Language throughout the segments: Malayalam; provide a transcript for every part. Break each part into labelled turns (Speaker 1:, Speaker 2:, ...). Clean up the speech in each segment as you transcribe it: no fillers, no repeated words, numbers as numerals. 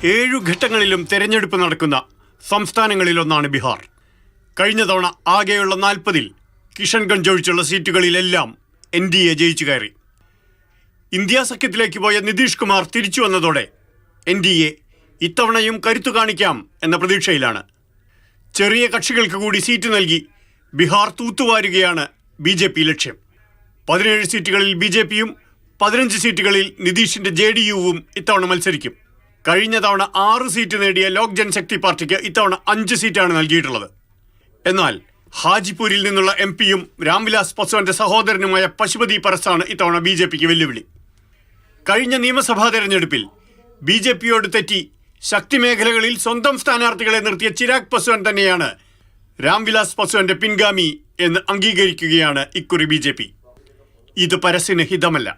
Speaker 1: 7 ഘട്ടങ്ങളിലും തെരഞ്ഞെടുപ്പ് നടക്കുന്ന സംസ്ഥാനങ്ങളിലൊന്നാണ് ബീഹാർ. കഴിഞ്ഞ തവണ ആകെയുള്ള 40-ൽ കിഷൻഗഞ്ച് ഒഴിച്ചുള്ള സീറ്റുകളിലെല്ലാം NDA ജയിച്ചു കയറി. ഇന്ത്യ സഖ്യത്തിലേക്ക് പോയ നിതീഷ് കുമാർ തിരിച്ചു വന്നതോടെ NDA ഇത്തവണയും കരുത്തു കാണിക്കാം എന്ന പ്രതീക്ഷയിലാണ്. ചെറിയ കക്ഷികൾക്ക് കൂടി സീറ്റ് നൽകി ബീഹാർ തൂത്തുവാരുകയാണ് BJP ലക്ഷ്യം. 17 സീറ്റുകളിൽ BJPയും 15 സീറ്റുകളിൽ നിതീഷിന്റെ JDUവും ഇത്തവണ മത്സരിക്കും. കഴിഞ്ഞ തവണ 6 സീറ്റ് നേടിയ ലോക് ജൻശക്തി പാർട്ടിക്ക് ഇത്തവണ 5 സീറ്റാണ് നൽകിയിട്ടുള്ളത്. എന്നാൽ ഹാജിപൂരിൽ നിന്നുള്ള MPയും രാംവിലാസ് പസ്വാന്റെ സഹോദരനുമായ പശുപതി പരസാണ് ഇത്തവണ BJPക്ക് വെല്ലുവിളി. കഴിഞ്ഞ നിയമസഭാ തെരഞ്ഞെടുപ്പിൽ BJPയോട് തെറ്റി ശക്തി മേഖലകളിൽ സ്വന്തം സ്ഥാനാർത്ഥികളെ നിർത്തിയ ചിരാഗ് പസ്വാൻ തന്നെയാണ് രാംവിലാസ് പസ്വാന്റെ പിൻഗാമി എന്ന് അംഗീകരിക്കുകയാണ് ഇക്കുറി BJP. ഇത് പരസിന് ഹിതമല്ല.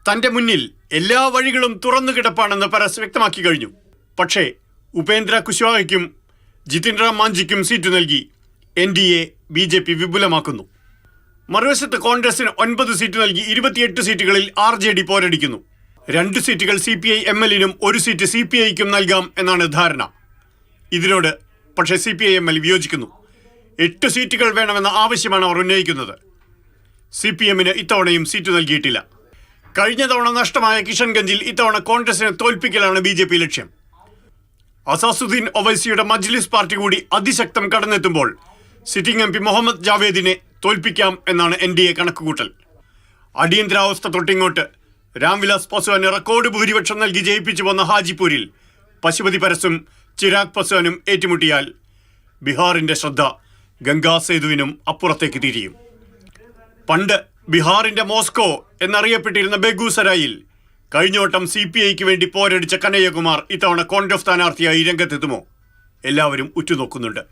Speaker 1: തന്റെ മുന്നിൽ എല്ലാ വഴികളും തുറന്നു കിടപ്പാണെന്ന് പരസ് വ്യക്തമാക്കി കഴിഞ്ഞു. പക്ഷേ ഉപേന്ദ്ര കുശ്വാഹയ്ക്കും ജിതിൻ റാം മാഞ്ചിക്കും സീറ്റ് നൽകി NDA BJP വിപുലമാക്കുന്നു. മറുവശത്ത് കോൺഗ്രസിന് 9 സീറ്റ് നൽകി 28 സീറ്റുകളിൽ RJD പോരടിക്കുന്നു. 2 സീറ്റുകൾ CPI-MLനും 1 സീറ്റ് CPIക്കും നൽകാം എന്നാണ് ധാരണ. ഇതിനോട് പക്ഷേ CPI-ML വിയോജിക്കുന്നു. 8 സീറ്റുകൾ വേണമെന്ന ആവശ്യമാണ് അവർ ഉന്നയിക്കുന്നത്. CPMന് ഇത്തവണയും സീറ്റ് നൽകിയിട്ടില്ല. കഴിഞ്ഞ തവണ നഷ്ടമായ കിഷൻഗഞ്ചിൽ ഇത്തവണ കോൺഗ്രസിനെ തോൽപ്പിക്കലാണ് BJP ലക്ഷ്യം. അസാസുദ്ദീൻ ഒവൈസിയുടെ മജ്ലിസ് പാർട്ടി കൂടി അതിശക്തം കടന്നെത്തുമ്പോൾ സിറ്റിംഗ് MP മുഹമ്മദ് ജാവേദിനെ തോൽപ്പിക്കാം എന്നാണ് NDA കണക്കുകൂട്ടൽ. അടിയന്തരാവസ്ഥ തൊട്ടിങ്ങോട്ട് രാംവിലാസ് പസ്വാന് റെക്കോർഡ് ഭൂരിപക്ഷം നൽകി ജയിപ്പിച്ചു വന്ന ഹാജിപൂരിൽ പശുപതി പരസും ചിരാഗ് പസ്വാനും ഏറ്റുമുട്ടിയാൽ ബീഹാറിന്റെ ശ്രദ്ധ ഗംഗാ സേതുവിനും അപ്പുറത്തേക്ക് തിരിയും. പണ്ട് ബീഹാറിന്റെ മോസ്കോ എന്നറിയപ്പെട്ടിരുന്ന ബെഗൂസരായിൽ കഴിഞ്ഞോട്ടം CPIക്ക് വേണ്ടി പോരടിച്ച കനയ്യകുമാർ ഇത്തവണ കോൺഗ്രസ് സ്ഥാനാർത്ഥിയായി രംഗത്തെത്തുമോ? എല്ലാവരും ഉറ്റുനോക്കുന്നുണ്ട്.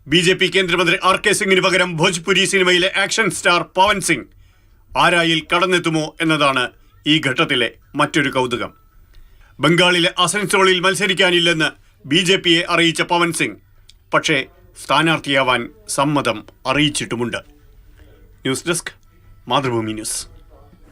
Speaker 1: BJP കേന്ദ്രമന്ത്രി RK സിംഗിന് പകരം ഭോജ്പുരി സിനിമയിലെ ആക്ഷൻ സ്റ്റാർ പവൻ സിംഗ് ആരായിൽ കടന്നെത്തുമോ എന്നതാണ് ഈ ഘട്ടത്തിലെ മറ്റൊരു കൗതുകം. ബംഗാളിലെ അസൻസോളിൽ മത്സരിക്കാനില്ലെന്ന് BJPയെ അറിയിച്ച പവൻ സിംഗ് പക്ഷേ സ്ഥാനാർത്ഥിയാവാൻ സമ്മതം അറിയിച്ചിട്ടുമുണ്ട്. News desk, Mathrubhumi news.